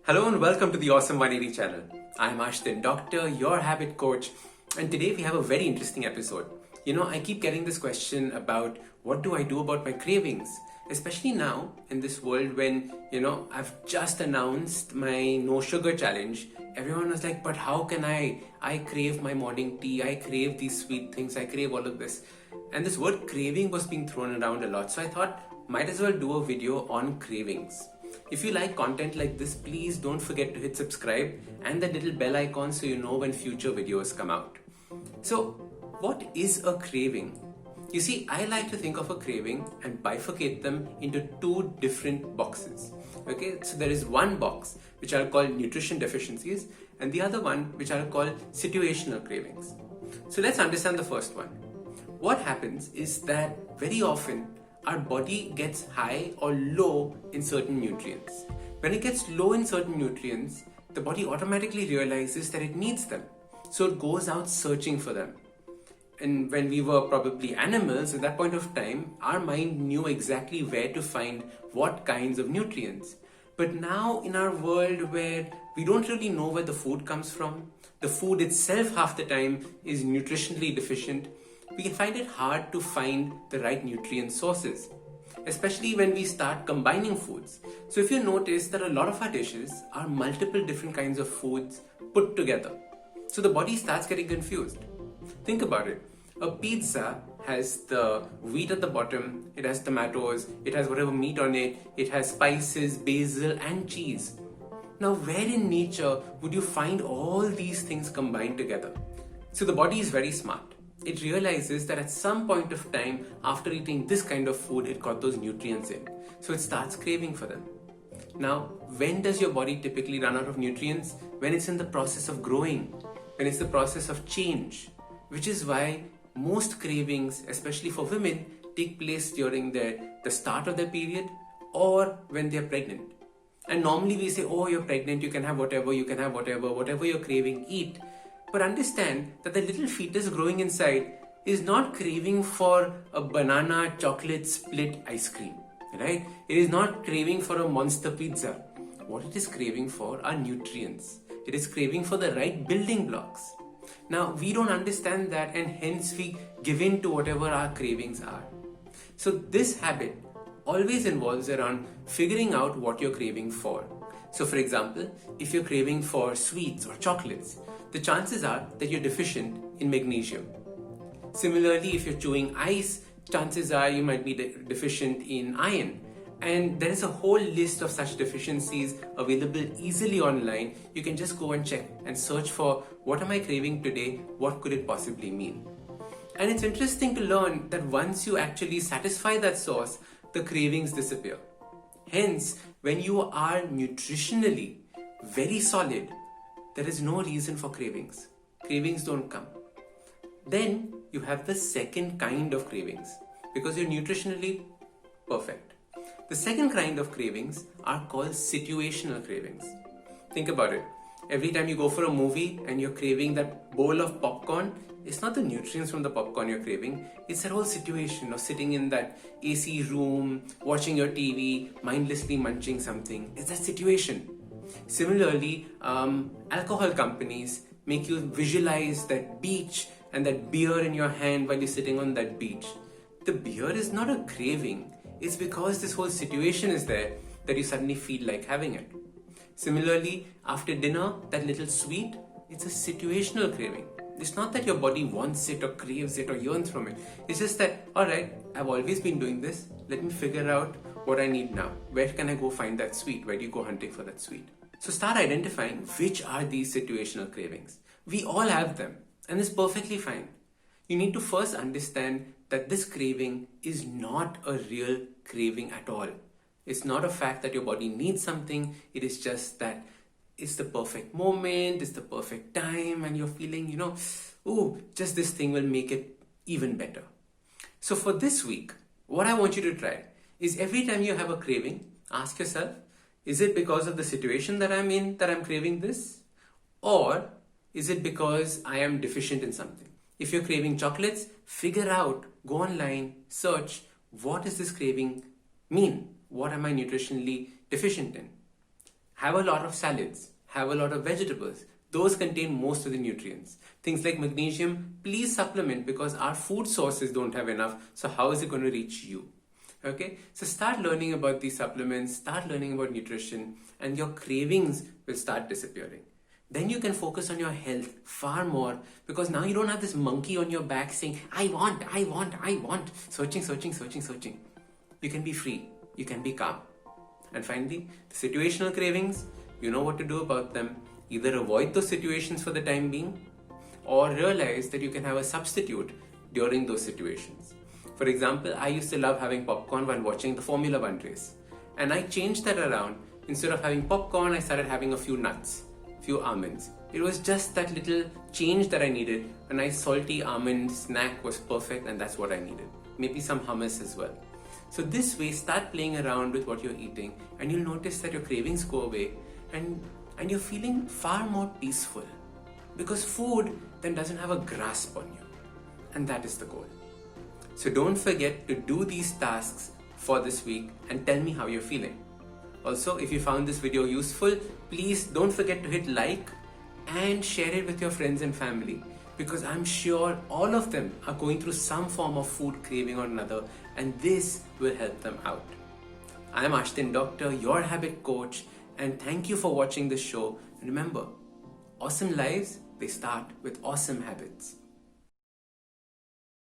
Hello and welcome to the Awesome 180 channel. I'm Ashton, doctor, your habit coach, and today we have a very interesting episode. I keep getting this question about what do I do about my cravings, especially now in this world when, I've just announced my no sugar challenge. Everyone was like, but how can I? I crave my morning tea, I crave these sweet things, I crave all of this. And this word craving was being thrown around a lot, so I thought, might as well do a video on cravings. If you like content like this, please don't forget to hit subscribe and the little bell icon so you know when future videos come out. So, what is a craving? You see, I like to think of a craving and bifurcate them into two different boxes. Okay, so there is one box which I'll call nutrition deficiencies and the other one which I'll call situational cravings. So let's understand the first one. What happens is that very often our body gets high or low in certain nutrients. When it gets low in certain nutrients, the body automatically realizes that it needs them. So it goes out searching for them. And when we were probably animals at that point of time, our mind knew exactly where to find what kinds of nutrients. But now in our world where we don't really know where the food comes from, the food itself half the time is nutritionally deficient, we can find it hard to find the right nutrient sources, especially when we start combining foods. So if you notice that a lot of our dishes are multiple different kinds of foods put together. So the body starts getting confused. Think about it. A pizza has the wheat at the bottom, it has tomatoes, it has whatever meat on it, it has spices, basil and cheese. Now where in nature would you find all these things combined together? So the body is very smart. It realizes that at some point of time after eating this kind of food, it got those nutrients in. So it starts craving for them. Now, when does your body typically run out of nutrients? When it's in the process of growing, when it's the process of change, which is why most cravings, especially for women, take place during the start of their period or when they're pregnant. And normally we say, oh, you're pregnant, you can have whatever you're craving, eat. But understand that the little fetus growing inside is not craving for a banana chocolate split ice cream, right? It is not craving for a monster pizza. What it is craving for are nutrients. It is craving for the right building blocks. Now, we don't understand that and hence we give in to whatever our cravings are. So this habit always involves around figuring out what you're craving for. So for example, if you're craving for sweets or chocolates, the chances are that you're deficient in magnesium. Similarly, if you're chewing ice, chances are you might be deficient in iron. And there is a whole list of such deficiencies available easily online. You can just go and check and search for what am I craving today, what could it possibly mean? And it's interesting to learn that once you actually satisfy that source, the cravings disappear. Hence, when you are nutritionally very solid, there is no reason for cravings. Cravings don't come. Then you have the second kind of cravings because you're nutritionally perfect. The second kind of cravings are called situational cravings. Think about it. Every time you go for a movie and you're craving that bowl of popcorn, it's not the nutrients from the popcorn you're craving, it's that whole situation of sitting in that AC room, watching your TV, mindlessly munching something. It's that situation. Similarly, alcohol companies make you visualize that beach and that beer in your hand while you're sitting on that beach. The beer is not a craving, it's because this whole situation is there that you suddenly feel like having it. Similarly, after dinner, that little sweet, it's a situational craving. It's not that your body wants it or craves it or yearns from it. It's just that, alright, I've always been doing this. Let me figure out what I need now. Where can I go find that sweet? Where do you go hunting for that sweet? So start identifying which are these situational cravings. We all have them and it's perfectly fine. You need to first understand that this craving is not a real craving at all. It's not a fact that your body needs something. It is just that it's the perfect moment, it's the perfect time, and you're feeling, just this thing will make it even better. So for this week, what I want you to try is every time you have a craving, ask yourself, is it because of the situation that I'm in that I'm craving this? Or is it because I am deficient in something? If you're craving chocolates, figure out, go online, search, what does this craving mean? What am I nutritionally deficient in? Have a lot of salads, have a lot of vegetables. Those contain most of the nutrients. Things like magnesium, please supplement because our food sources don't have enough. So how is it going to reach you? Okay, so start learning about these supplements, start learning about nutrition, and your cravings will start disappearing. Then you can focus on your health far more because now you don't have this monkey on your back saying, I want, searching. You can be free, you can be calm. And finally, the situational cravings, you know what to do about them. Either avoid those situations for the time being or realize that you can have a substitute during those situations. For example, I used to love having popcorn while watching the Formula One race. And I changed that around. Instead of having popcorn, I started having a few nuts, few almonds. It was just that little change that I needed. A nice salty almond snack was perfect, and that's what I needed. Maybe some hummus as well. So this way, start playing around with what you're eating, and you'll notice that your cravings go away, and you're feeling far more peaceful. Because food then doesn't have a grasp on you. And that is the goal. So don't forget to do these tasks for this week and tell me how you're feeling. Also, if you found this video useful, please don't forget to hit like and share it with your friends and family because I'm sure all of them are going through some form of food craving or another, and this will help them out. I'm Ashtin Doctor, your habit coach, and thank you for watching this show. And remember, awesome lives, they start with awesome habits.